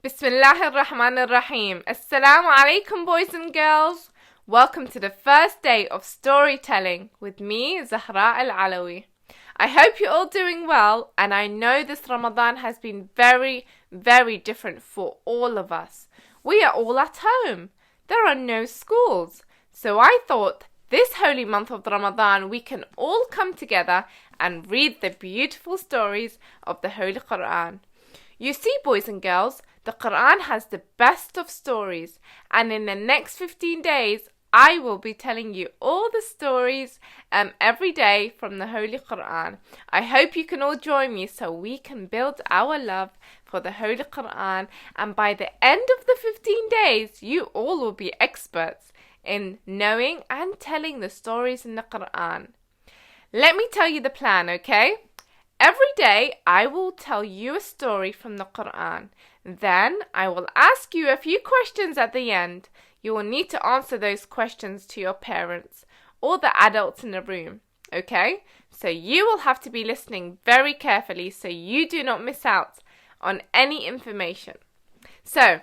Bismillahir Rahmanir Rahim. Assalamu alaikum, boys and girls. Welcome to the first day of storytelling with me, Zahra Al-Alawi. I hope you're all doing well, and I know this Ramadan has been very, very different for all of us. We are all at home. There are no schools. So I thought this holy month of Ramadan we can all come together and read the beautiful stories of the Holy Quran. You see, boys and girls, the Quran has the best of stories, and in the next 15 days, I will be telling you all the stories every day from the Holy Quran. I hope you can all join me so we can build our love for the Holy Quran, and by the end of the 15 days, you all will be experts in knowing and telling the stories in the Quran. Let me tell you the plan, okay? Every day, I will tell you a story from the Quran. Then, I will ask you a few questions at the end. You will need to answer those questions to your parents or the adults in the room, okay? So you will have to be listening very carefully so you do not miss out on any information. So,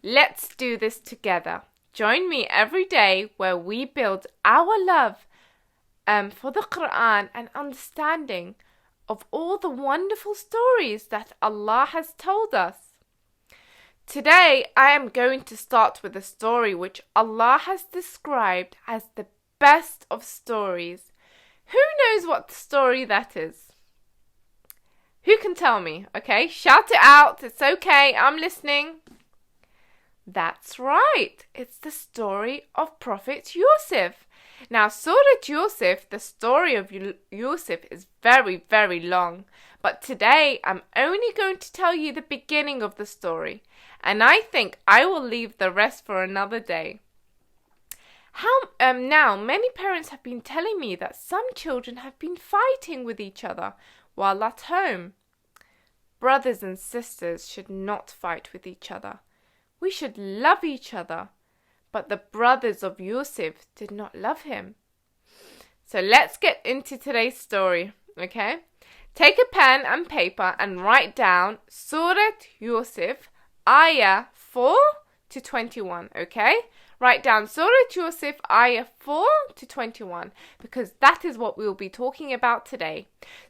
let's do this together. Join me every day where we build our love for the Quran and understanding of all the wonderful stories that Allah has told us. Today, I am going to start with a story which Allah has described as the best of stories. Who knows what story that is? Who can tell me? Okay, shout it out. It's okay. I'm listening. That's right. It's the story of Prophet Yusuf. Now, Surah Yusuf, the story of Yusuf is very, very long. But today, I'm only going to tell you the beginning of the story. And I think I will leave the rest for another day. Now, many parents have been telling me that some children have been fighting with each other while at home. Brothers and sisters should not fight with each other. We should love each other. But the brothers of Yusuf did not love him. So let's get into today's story, okay? Take a pen and paper and write down Surah Yusuf, Ayah 4 to 21, okay? Write down Surah Yusuf, Ayah 4 to 21, because that is what we will be talking about today.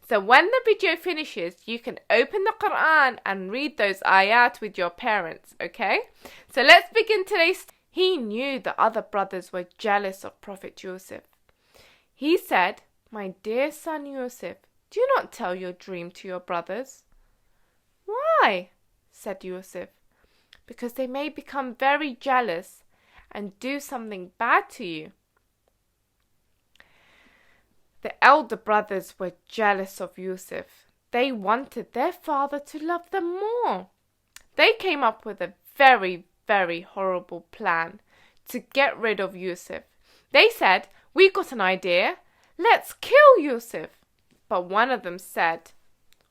So when the video finishes, you can open the Quran and read those ayat with your parents, okay? So let's begin today's. He knew the other brothers were jealous of Prophet Yusuf. He said, "My dear son Yusuf, do not tell your dream to your brothers." "Why?" said Yusuf. "Because they may become very jealous and do something bad to you." The elder brothers were jealous of Yusuf. They wanted their father to love them more. They came up with a very horrible plan to get rid of Yusuf. They said, "We got an idea. Let's kill Yusuf." But one of them said,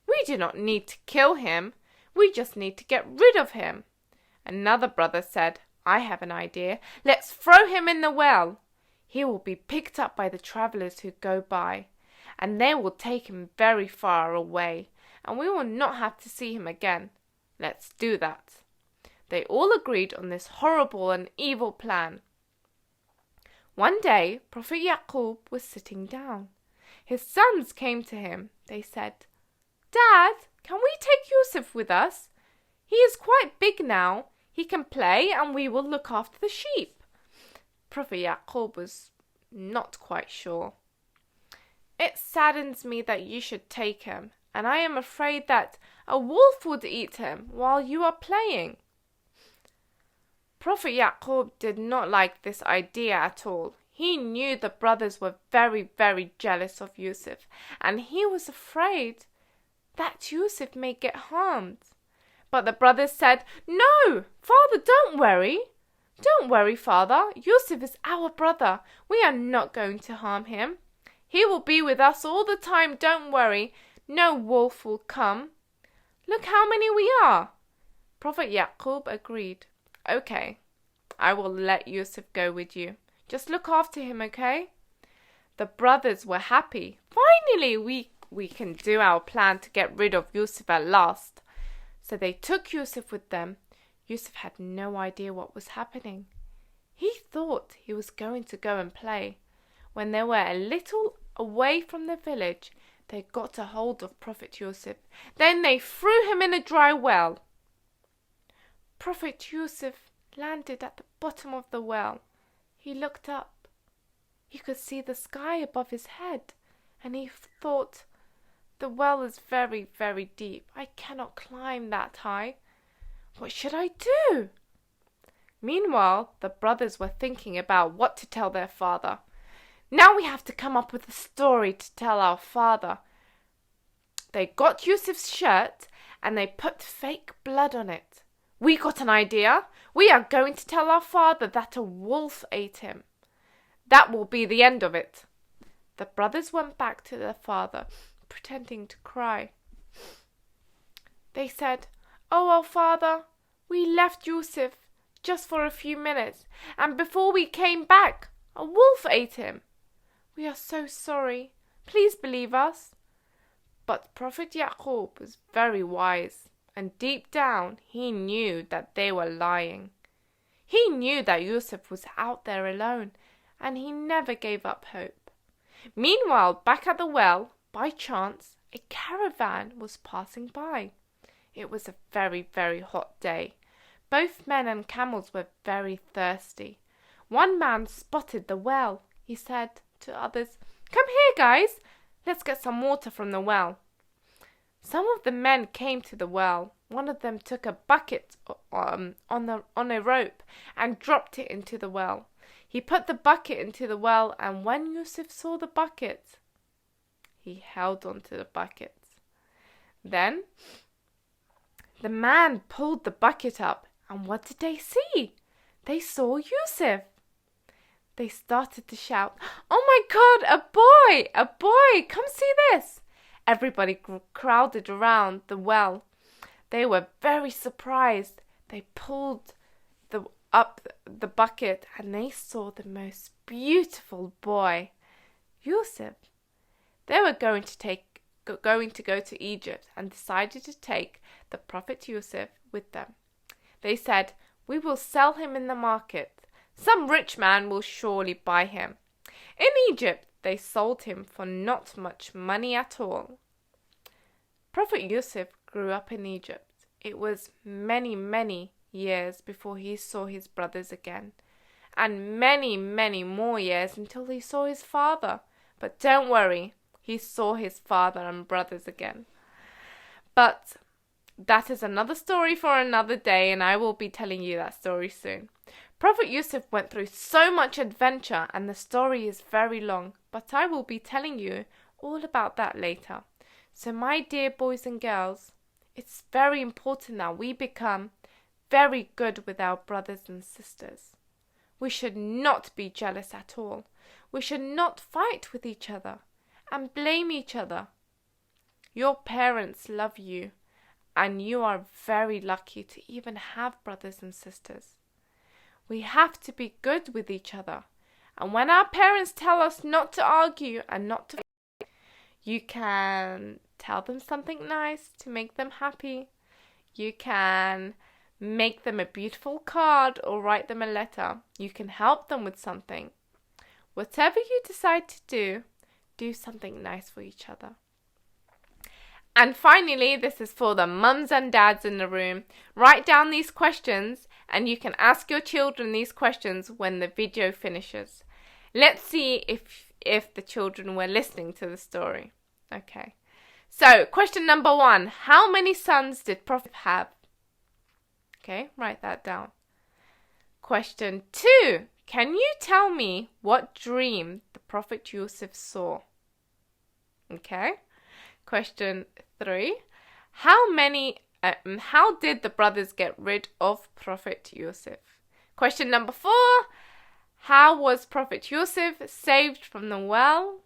"We do not need to kill him. We just need to get rid of him." Another brother said, "I have an idea. Let's throw him in the well. He will be picked up by the travelers who go by, and they will take him very far away, and we will not have to see him again. Let's do that." They all agreed on this horrible and evil plan. One day, Prophet Yaqub was sitting down. His sons came to him. They said, "Dad, can we take Yusuf with us? He is quite big now. He can play and we will look after the sheep." Prophet Yaqub was not quite sure. "It saddens me that you should take him, and I am afraid that a wolf would eat him while you are playing." Prophet Yaqub did not like this idea at all. He knew the brothers were very jealous of Yusuf, and he was afraid that Yusuf may get harmed. But the brothers said, "No, father, don't worry. Don't worry, father. Yusuf is our brother. We are not going to harm him. He will be with us all the time, don't worry. No wolf will come. Look how many we are." Prophet Yaqub agreed. "Okay, I will let Yusuf go with you. Just look after him, okay?" The brothers were happy. Finally, we can do our plan to get rid of Yusuf at last. So they took Yusuf with them. Yusuf had no idea what was happening. He thought he was going to go and play. When they were a little away from the village, they got a hold of Prophet Yusuf. Then they threw him in a dry well. Prophet Yusuf landed at the bottom of the well. He looked up. He could see the sky above his head, and he thought, the well is very, very deep. I cannot climb that high. What should I do? Meanwhile, the brothers were thinking about what to tell their father. Now we have to come up with a story to tell our father. They got Yusuf's shirt and they put fake blood on it. We got an idea. We are going to tell our father that a wolf ate him. That will be the end of it. The brothers went back to their father, pretending to cry. They said, "Oh, our father, we left Yusuf just for a few minutes, and before we came back, a wolf ate him. We are so sorry. Please believe us." But Prophet Yaqub was very wise, and deep down he knew that they were lying. He knew that Yusuf was out there alone, and he never gave up hope. Meanwhile, back at the well, by chance, a caravan was passing by. It was a very, very hot day. Both men and camels were very thirsty. One man spotted the well. He said to others, "Come here, guys. Let's get some water from the well." Some of the men came to the well. One of them took a bucket on a rope and dropped it into the well. He put the bucket into the well, and when Yusuf saw the bucket, he held on to the bucket. Then the man pulled the bucket up, and what did they see? They saw Yusuf. They started to shout, "Oh my God, a boy! A boy! Come see this!" Everybody crowded around the well. They were very surprised. They pulled up the bucket and they saw the most beautiful boy, Yusuf. They were going to go to Egypt and decided to take the Prophet Yusuf with them. They said, "We will sell him in the market. Some rich man will surely buy him." In Egypt, they sold him for not much money at all. Prophet Yusuf grew up in Egypt. It was many, many years before he saw his brothers again, and many, many more years until he saw his father. But don't worry, he saw his father and brothers again. But that is another story for another day, and I will be telling you that story soon. Prophet Yusuf went through so much adventure, and the story is very long, but I will be telling you all about that later. So my dear boys and girls, it's very important that we become very good with our brothers and sisters. We should not be jealous at all. We should not fight with each other and blame each other. Your parents love you, and you are very lucky to even have brothers and sisters. We have to be good with each other. And when our parents tell us not to argue and not to fight, you can tell them something nice to make them happy. You can make them a beautiful card or write them a letter. You can help them with something. Whatever you decide to do something nice for each other. And finally, this is for the mums and dads in the room. Write down these questions and you can ask your children these questions when the video finishes. Let's see if the children were listening to the story. Okay. So, question number 1. How many sons did Prophet have? Okay, write that down. Question 2. Can you tell me what dream the Prophet Yusuf saw? Okay. Question 3. How did the brothers get rid of Prophet Yusuf? Question number 4. How was Prophet Yusuf saved from the well?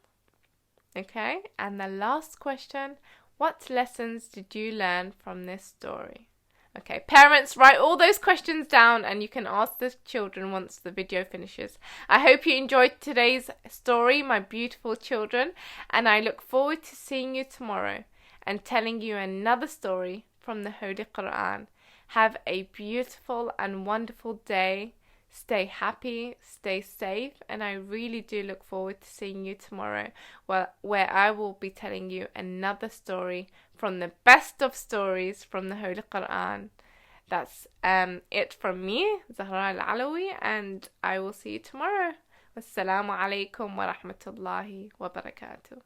Okay. And the last question. What lessons did you learn from this story? Okay, parents, write all those questions down and you can ask the children once the video finishes. I hope you enjoyed today's story, my beautiful children, and I look forward to seeing you tomorrow and telling you another story from the Holy Quran. Have a beautiful and wonderful day. Stay happy, stay safe, and I really do look forward to seeing you tomorrow, where I will be telling you another story from the best of stories from the Holy Quran. That's it from me, Zahra Al-Alawi, and I will see you tomorrow. Wassalamu alaikum wa rahmatullahi wa barakatuh.